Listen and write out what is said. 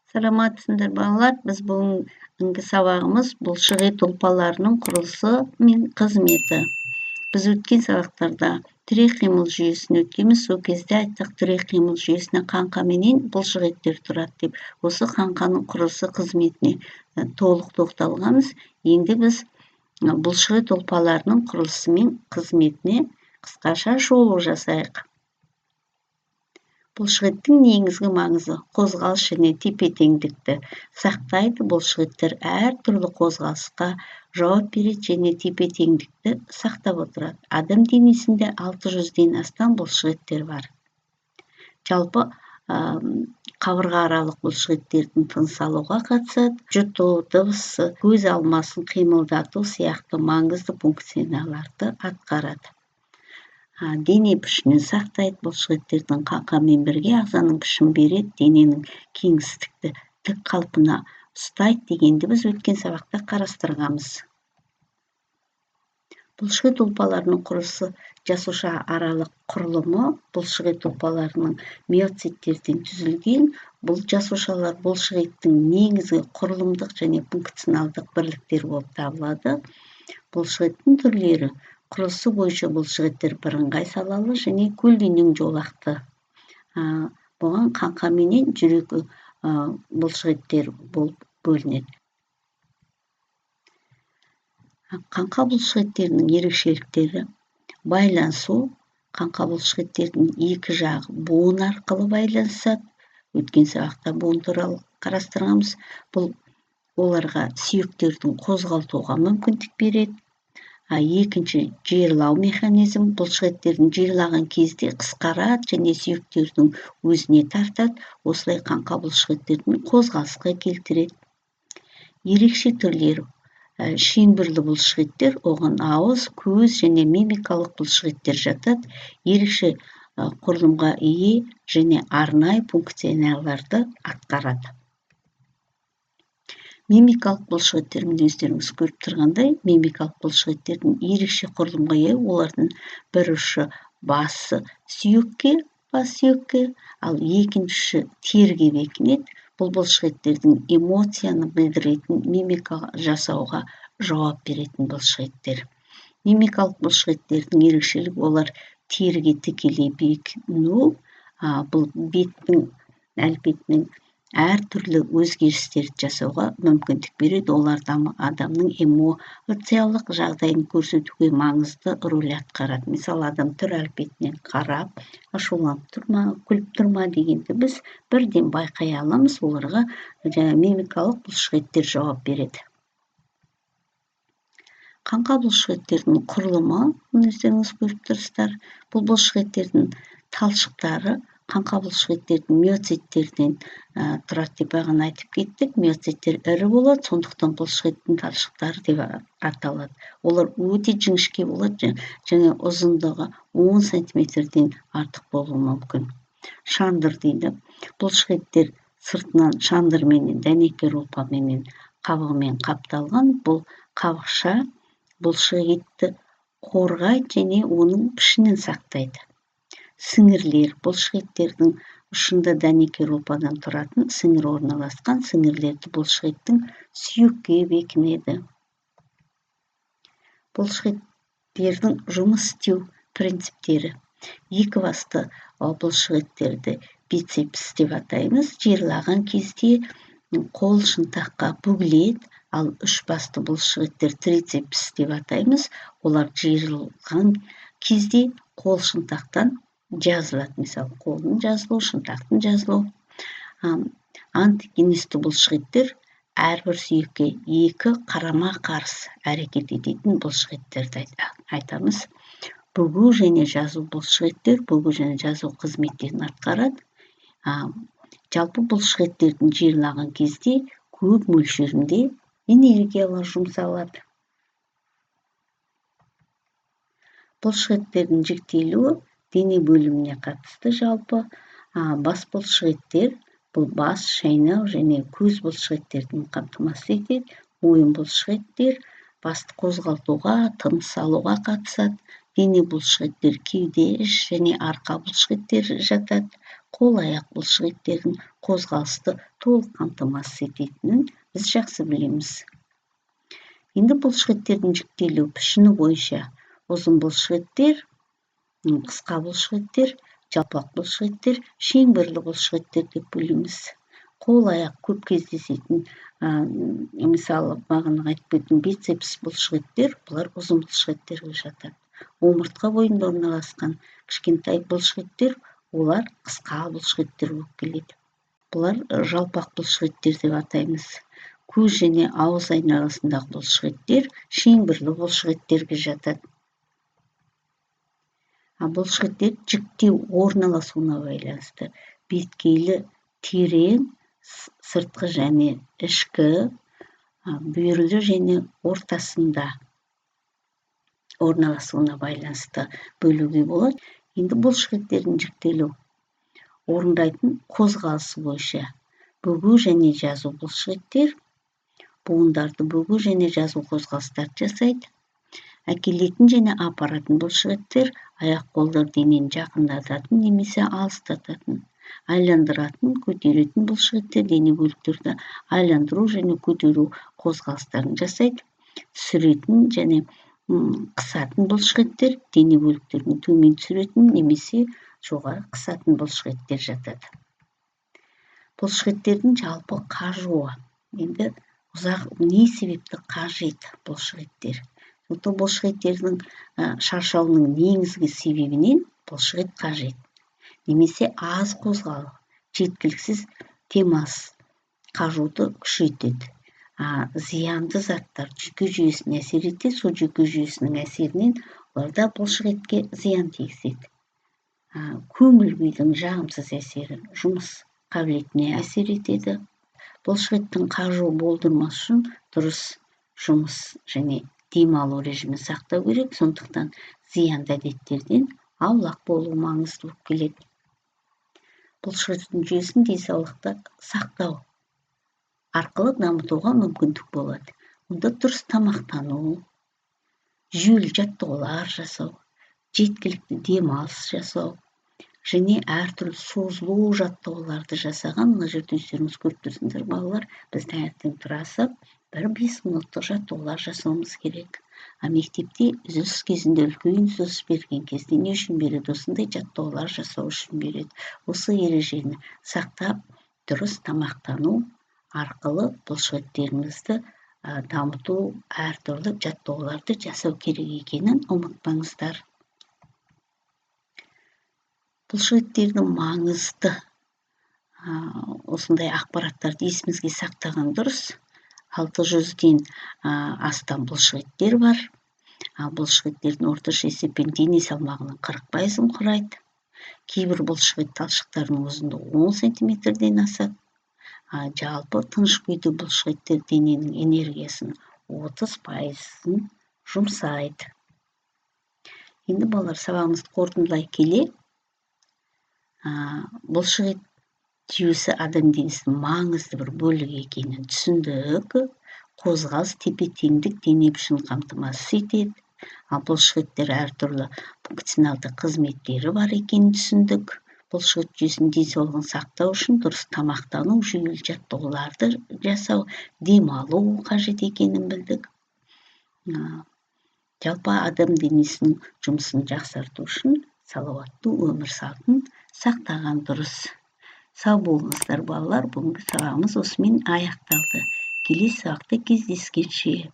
Саламатсыңдар балалар. Біз бүгінгі сабағымыз бұлшықет ұлпаларының құрылысы мен қызметі. Біз өткен сабақтарда тірек қимыл жүйесін өткенбіз. Сол кезде айттық, тірек қимыл жүйесіне қаңқа менен бұлшықеттер тұрады деп. Осы қаңқаның құрылысы қызметіне толық тоқталғанбыз. Енді біз бұлшықет ұлпаларының құрылысы мен қызметіне қысқаша шолу жасайық. Бұлшықеттің негізгі маңызы қозғалыс және тепе-теңдікті сақтайды. Бұлшықеттер әр түрлі қозғалысқа жауап береді және тепе-теңдікті сақтап отырады. Адам денесінде 600-ден астам бұлшықеттер бар. Жалпы қабырға аралық бұлшықеттердің тыныс алуға қатысады, жұту, дыбыс, көз алмасын қимылдату сияқты маңызды функцияларды атқарады. Дене пішінін сақтайды. Бұлшықеттердің қаңқамен бірге ағзаның пішін береді, дененің кеңістікті тік қалпына ұстайды дегенді біз өткен сабақта қарастырғанбыз. Бұлшықет ұлпаларының құрылысы жасуша аралық құрылымы бұлшықет ұлпаларының миоциттерден түзілген. Бұл жасушалар бұлшықеттің негізгі құрылымдық және функционалдық бірліктері болып табылады. Бұлшықеттің түрлері құрылысы бойынша бұлшықеттер бірыңғай салалы және көлденең жолақты. Бұған қаңқа менен жүрек бұлшықеттер болып бөлінеді. Қаңқа бұлшықеттерінің ерекшеліктері: байланысу. Қаңқа бұлшықеттердің екі жағы буын арқылы байланысады. Өткен сабақта буын туралы қарастырғанбыз. Бұл оларға сүйектердің қозғалтуға мүмкіндік береді. Екінші, жиырлау механизм. Бұлшықеттердің жиырлаған кезде қысқарады және сүйектердің өзіне тартады. Осылай қаңқа бұлшықеттердің қозғалысқа келтіреді. Ерекше түрлері: шеңбірлі бұлшықеттер, оған ауыз, көз және мимикалық бұлшықеттер жатады. Ерекше құрылымға ие және арнайы функцияларды атқарады. Мимикалық бұлшықеттер, өздеріңіз көріп тұрғандай, мимикалық бұлшықеттердің ерекше құрылымға ие. Олардың бір ұшы басы сүйекке, бас сүйекке, ал екінші теріге бекінеді. Бұл бұлшықеттердің эмоцияны білдіретін, мимика жасауға жауап беретін бұлшықеттер. Мимикалық бұлшықеттердің ерекшелігі: олар теріге тікелей бекіну. Бұл беттің, әлпетінің әр түрлі өзгерістерді жасауға мүмкіндік береді. Олар адамның эмоциялық жағдайын көрсетуге маңызды рөл атқарады. Мысалы, адам түр әлпетінен қарап, ашуланып тұрма, күліп тұрма дегенді біз бірден байқай аламыз. Оларға мимикалық бұлшықеттер жауап береді. Қаңқа бұлшықеттердің құрылымы, өздеріңіз көріп тұрсыздар. Бұл бұлшықеттердің талшықтары қаңқа бұлшықеттердің миоциттерден тұрады деп бағана айтып кеттік. Миоциттер ірі болады, сондықтан бұлшықеттің талшықтары деп аталады. Олар өте жіңішке болады, және ұзындығы 10 сантиметрден артық болуы мүмкін. Шандыр дейді. Бұлшықеттер сыртынан шандырменен, дәнекер ұлпамен қабығымен қапталған. Бұл қабықша бұлшықетті қорғайды және оның пішінін сақтайды. Сіңірлер. Бұлшықеттердің ұшында дәнекер ұлпадан тұратын сіңір орналасқан. Сіңірлерді бұлшықеттің сүйекке бекінеді. Бұлшықеттердің жұмыс істеу принциптері: екі басты бұлшықеттерді бицепс деп атаймыз. Жиырлаған кезде қол шынтаққа бүгіледі. Ал үш басты бұлшықеттер трицепс деп атаймыз. Олар жиырылған кезде қол шынтақтан жазылады. Мысалы, қолдың жазылуы, шынтақтың жазылуы. Антогенесті бұлшықеттер әрбір сүйекке екі қарама-қарсы әрекет ететін бұлшықеттерді айтамыз. Бүгу және жазу бұлшықеттер бүгу және жазу қызметтерін атқарады. Жалпы бұлшықеттердің жиырылған кезде көп мөлшерінде энергиялар жұмсалады. Бұлшықеттердің жіктелуі дене бөліміне қатысты. Жалпы бас бұлшықеттер бұл бас, шайнау және көз бұлшықеттерін қамтамасыз етеді. Мойын бұлшықеттер басты қозғалтуға, тыныс алуға қатысады. Дене бұлшықеттер кеуде, іш және арқа бұлшықеттер жатады. кол аяк булшыгыттердин козголусты толук камтамасыз этетинин биз жакшы билебиз. Эми булшыгыттердин жиктелүү пишини боюнча узун булшыгыттер, кыска булшыгыттер, жалпак булшыгыттер, шеңберлүү булшыгыттер деп бөлөбүз. Кол аяк көп кездешетін, мисалы багына айтып кеттим, бицепс булшыгыттер, булар узун булшыгыттерге жатат. Омуртка боюнда орналаскан кичкентай булшыгыттер, улар кыска булшыгыттер болуп келет. Булар жалпак булшыгыттер деп атайбыз. Көз жана абыз айналасындагы булшыгыттер шеңберлүү булшыгыттерге жатат. Булшыгыттер жиктөө орналасууна байланыштуу беткейли, терең, сырткы жана ички, бүйүрлүү жана ортосунда орналасууна байланыштуу бөлүүгө болот. Эми булшыгыттердин жиктелүү орундайтын козголусу боюнча бөгүү жана жазуу булшыгыттер буундарды бөгүү жана жазуу козголустарды жасайт. Келетін жана апаратын булшыгыттер аяк колдор денени жакындататын немесе алыстататын, айландыратын, көтөрөтүн булшыгыттер дене бөлүктөрдү айландыруу жана көтөрүү козголустарын жасайт. Түсүрөтүн жана кысатын булшыгыттер дене бөлүктөрүн төмөн түсүрөтүн немесе жогору кысатын булшыгыттер жатат. Булшыгыттердин жалпы кажуу эми эмне себепти кажыйт булшыгыттер? Булшыгыттердин шаршоонун негизги себебинен булшыгыт кажыйт. Немесе аз козголуу, жеткиликсиз демалыш кажууду күчөйтөт. Зыяндуу заттар жүйкө жүйөсүнө асер этет, сол жүйкө жүйөсүнүн асеринен булар да булшыгытка зыян тийгизет. Көңүл күйдүн жагымсыз асери жумуш кабилетине асер этет. Булшыгыттын кажуу болдурмаш үчүн дурус жумуш жана дем алуу режимин сактоо керек. Сондуктан зыяндуу адеттерден аулак болуу маңыздуу болуп келет. Булшыгыттын жүйөсүн ден соолукта сактоо аркылуу дамытууга мүмкүндүк болот. Мында дурус тамактануу, жүйөлүү жаттоолор жасоо, жеткиликтүү дем алыш жасоо және ар түрдүү созулуу жаттоолорду жасаган, мына жерде өздөрүңүз көрүп турсуңуздар балалар, биз таңертең тура салып, 1-5 мүнөттүк жаттоолор жасообуз керек. Мектепте үзүлүш кезинде үлкөйүн үзүлүш берген кезде эмне үчүн берет? Ушундай жаттоолор жасоо үчүн берет. Осы эрежени сактап, дурус тамактануу аркылуу булшыгыттериңизди дамытуу, ар түрдүү жаттоолорду жасоо керек экенин унутпаңыздар. Булшыгыттердин маңызды осундай акпараттарды эсибизге сактаган дурус. 600ден астам булшыгыттер бар. Булшыгыттердин орточо эсеппен дене салмагынын 40%-ын курайт. Кээ бир булшыгыт талшыктарынын узундугу 10 сантиметрден асат. Жалпы тыныч күйдө булшыгыттер дененин энергиясынын 30%-ын жумсайт. Эми балдар сабагыбызды кордондой келе, булшыгыт жүйөсү адам денесинин маңыздуу бир бөлүгү экенин түшүндүк. Козголус тепе-теңдик дене бишин камтамасыз этет. Булшыгыттер ар түрдүү функционалдык кызметтери бар экенин түшүндүк. Булшыгыт жүйөсүнүн ден соолугун сактоо үчүн дурус тамактануу, жүйөлүү жаттоолорду жасоо, дем алуу кажет экенин билдик. Жалпы адам денесинин жумушун жакшыртуу үчүн саламаттуу өмүр салтын сактаган дурус. Сау болуңуздар балалар, бүгүнкү сабагыбыз осу менен аякталды. Келесі сабакта кездескенче.